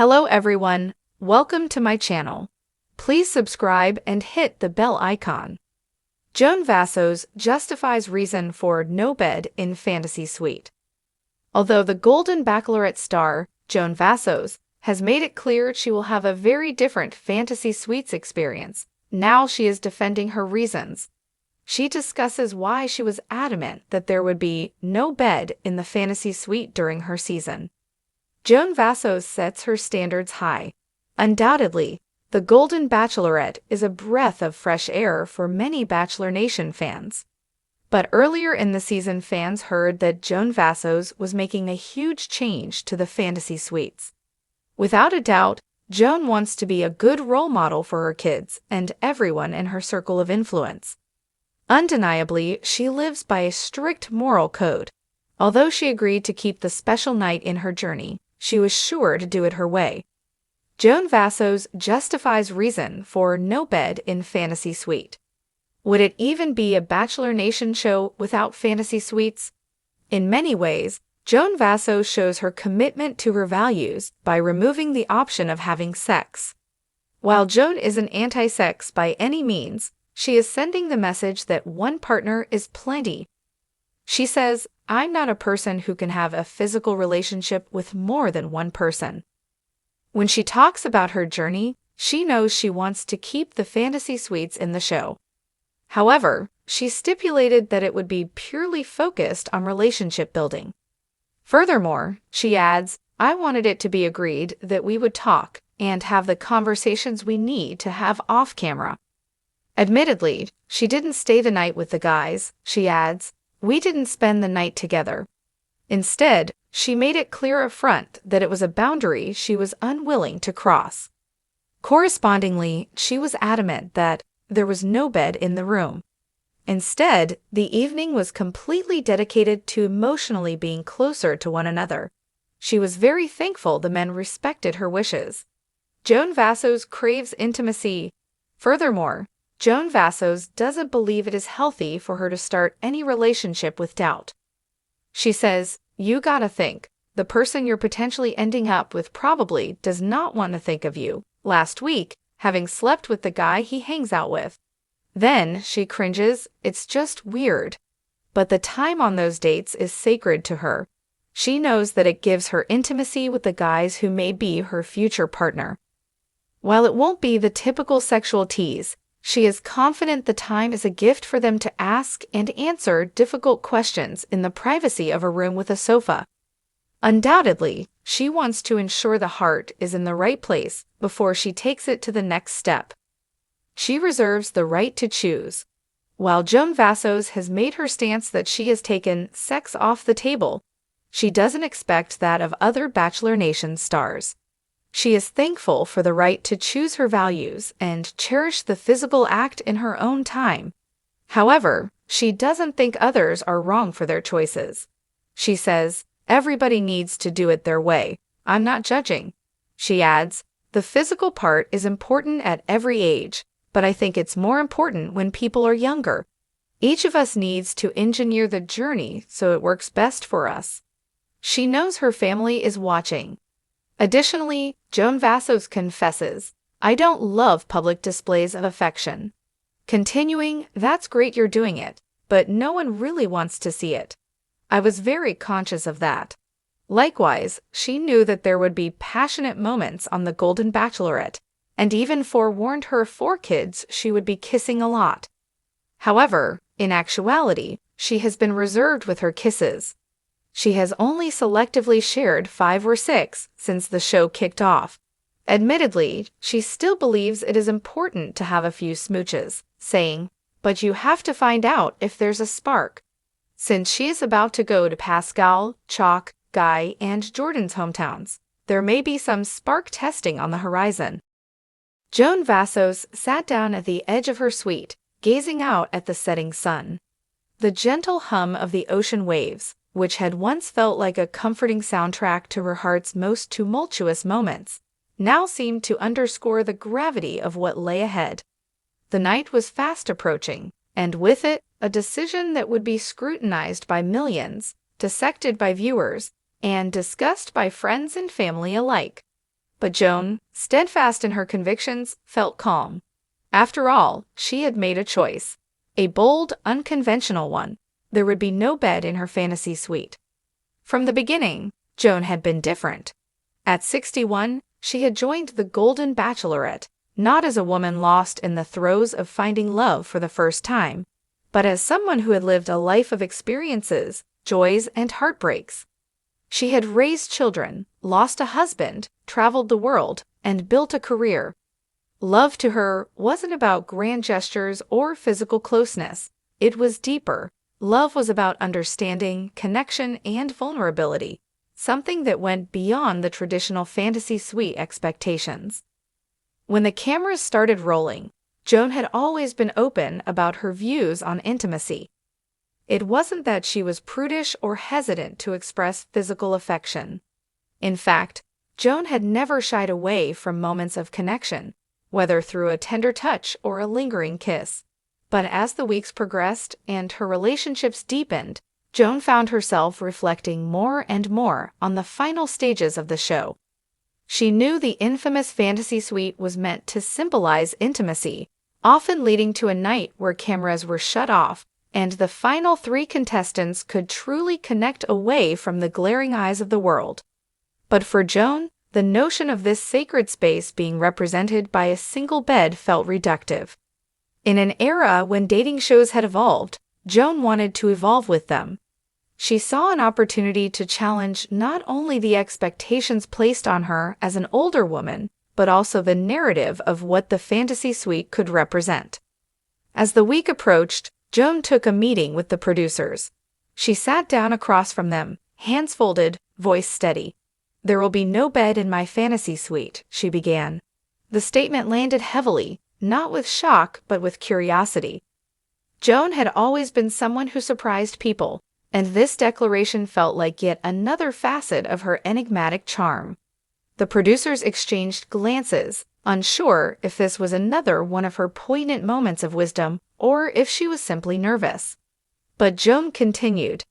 Hello everyone, welcome to my channel. Please subscribe and hit the bell icon. Joan Vassos justifies reason for no bed in fantasy suite. Although the Golden Bachelorette star, Joan Vassos, has made it clear she will have a very different fantasy suites experience, now she is defending her reasons. She discusses why she was adamant that there would be no bed in the fantasy suite during her season. Joan Vassos sets her standards high. Undoubtedly, the Golden Bachelorette is a breath of fresh air for many Bachelor Nation fans. But earlier in the season, fans heard that Joan Vassos was making a huge change to the fantasy suites. Without a doubt, Joan wants to be a good role model for her kids and everyone in her circle of influence. Undeniably, she lives by a strict moral code. Although she agreed to keep the special night in her journey, she was sure to do it her way. Joan Vassos justifies reason for no bed in fantasy suite. Would it even be a Bachelor Nation show without fantasy suites? In many ways, Joan Vassos shows her commitment to her values by removing the option of having sex. While Joan isn't anti-sex by any means, she is sending the message that one partner is plenty. She says, "I'm not a person who can have a physical relationship with more than one person." When she talks about her journey, she knows she wants to keep the fantasy suites in the show. However, she stipulated that it would be purely focused on relationship building. Furthermore, she adds, "I wanted it to be agreed that we would talk and have the conversations we need to have off camera." Admittedly, she didn't stay the night with the guys, she adds. "We didn't spend the night together." Instead, she made it clear up front that it was a boundary she was unwilling to cross. Correspondingly, she was adamant that there was no bed in the room. Instead, the evening was completely dedicated to emotionally being closer to one another. She was very thankful the men respected her wishes. Joan Vassos craves intimacy. Furthermore, Joan Vassos doesn't believe it is healthy for her to start any relationship with doubt. She says, "You gotta think, the person you're potentially ending up with probably does not want to think of you last week, having slept with the guy he hangs out with." Then she cringes, "It's just weird." But the time on those dates is sacred to her. She knows that it gives her intimacy with the guys who may be her future partner. While it won't be the typical sexual tease, she is confident the time is a gift for them to ask and answer difficult questions in the privacy of a room with a sofa. Undoubtedly, she wants to ensure the heart is in the right place before she takes it to the next step. She reserves the right to choose. While Joan Vassos has made her stance that she has taken sex off the table, she doesn't expect that of other Bachelor Nation stars. She is thankful for the right to choose her values and cherish the physical act in her own time. However, she doesn't think others are wrong for their choices. She says, "Everybody needs to do it their way. I'm not judging." She adds, "The physical part is important at every age, but I think it's more important when people are younger. Each of us needs to engineer the journey so it works best for us." She knows her family is watching. Additionally, Joan Vassos confesses, "I don't love public displays of affection." Continuing, "That's great you're doing it, but no one really wants to see it. I was very conscious of that." Likewise, she knew that there would be passionate moments on the Golden Bachelorette, and even forewarned her 4 kids she would be kissing a lot. However, in actuality, she has been reserved with her kisses. She has only selectively shared 5 or 6 since the show kicked off. Admittedly, she still believes it is important to have a few smooches, saying, "But you have to find out if there's a spark." Since she is about to go to Pascal, Chalk, Guy, and Jordan's hometowns, there may be some spark testing on the horizon. Joan Vassos sat down at the edge of her suite, gazing out at the setting sun. The gentle hum of the ocean waves, which had once felt like a comforting soundtrack to her heart's most tumultuous moments, now seemed to underscore the gravity of what lay ahead. The night was fast approaching, and with it, a decision that would be scrutinized by millions, dissected by viewers, and discussed by friends and family alike. But Joan, steadfast in her convictions, felt calm. After all, she had made a choice. A bold, unconventional one. There would be no bed in her fantasy suite. From the beginning, Joan had been different. At 61, she had joined the Golden Bachelorette, not as a woman lost in the throes of finding love for the first time, but as someone who had lived a life of experiences, joys, and heartbreaks. She had raised children, lost a husband, traveled the world, and built a career. Love to her wasn't about grand gestures or physical closeness. It was deeper. Love was about understanding, connection, and vulnerability, something that went beyond the traditional fantasy suite expectations. When the cameras started rolling, Joan had always been open about her views on intimacy. It wasn't that she was prudish or hesitant to express physical affection. In fact, Joan had never shied away from moments of connection, whether through a tender touch or a lingering kiss. But as the weeks progressed and her relationships deepened, Joan found herself reflecting more and more on the final stages of the show. She knew the infamous fantasy suite was meant to symbolize intimacy, often leading to a night where cameras were shut off and the final 3 contestants could truly connect away from the glaring eyes of the world. But for Joan, the notion of this sacred space being represented by a single bed felt reductive. In an era when dating shows had evolved, Joan wanted to evolve with them. She saw an opportunity to challenge not only the expectations placed on her as an older woman, but also the narrative of what the fantasy suite could represent. As the week approached, Joan took a meeting with the producers. She sat down across from them, hands folded, voice steady. "There will be no bed in my fantasy suite," she began. The statement landed heavily, not with shock but with curiosity. Joan had always been someone who surprised people, and this declaration felt like yet another facet of her enigmatic charm. The producers exchanged glances, unsure if this was another one of her poignant moments of wisdom or if she was simply nervous. But Joan continued,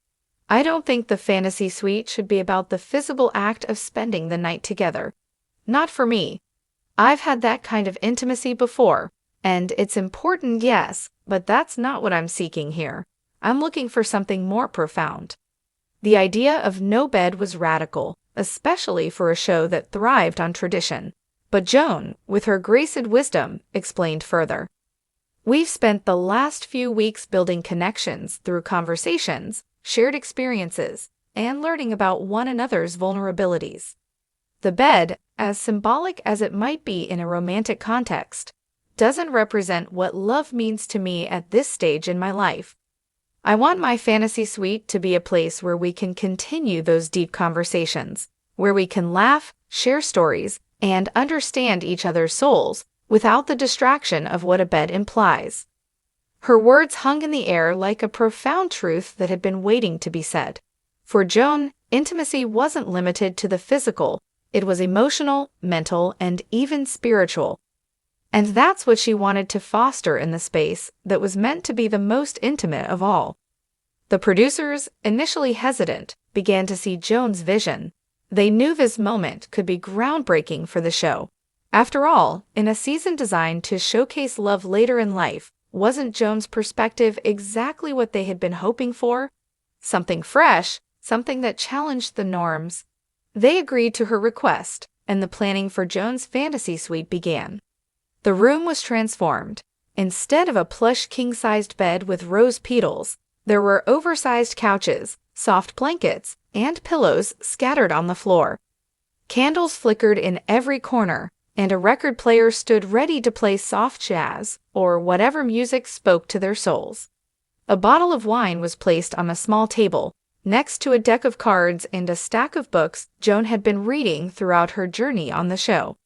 "I don't think the fantasy suite should be about the physical act of spending the night together. Not for me. I've had that kind of intimacy before, and it's important, yes, but that's not what I'm seeking here. I'm looking for something more profound." The idea of no bed was radical, especially for a show that thrived on tradition. But Joan, with her graced wisdom, explained further. "We've spent the last few weeks building connections through conversations, shared experiences, and learning about one another's vulnerabilities. The bed, as symbolic as it might be in a romantic context, doesn't represent what love means to me at this stage in my life. I want my fantasy suite to be a place where we can continue those deep conversations, where we can laugh, share stories, and understand each other's souls without the distraction of what a bed implies." Her words hung in the air like a profound truth that had been waiting to be said. For Joan, intimacy wasn't limited to the physical, it was emotional, mental, and even spiritual. And that's what she wanted to foster in the space that was meant to be the most intimate of all. The producers, initially hesitant, began to see Joan's vision. They knew this moment could be groundbreaking for the show. After all, in a season designed to showcase love later in life, wasn't Joan's perspective exactly what they had been hoping for? Something fresh, something that challenged the norms. They agreed to her request, and the planning for Joan's fantasy suite began. The room was transformed. Instead of a plush king-sized bed with rose petals, there were oversized couches, soft blankets, and pillows scattered on the floor. Candles flickered in every corner, and a record player stood ready to play soft jazz or whatever music spoke to their souls. A bottle of wine was placed on a small table, next to a deck of cards and a stack of books Joan had been reading throughout her journey on the show.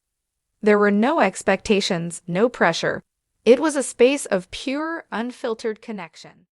There were no expectations, no pressure. It was a space of pure, unfiltered connection.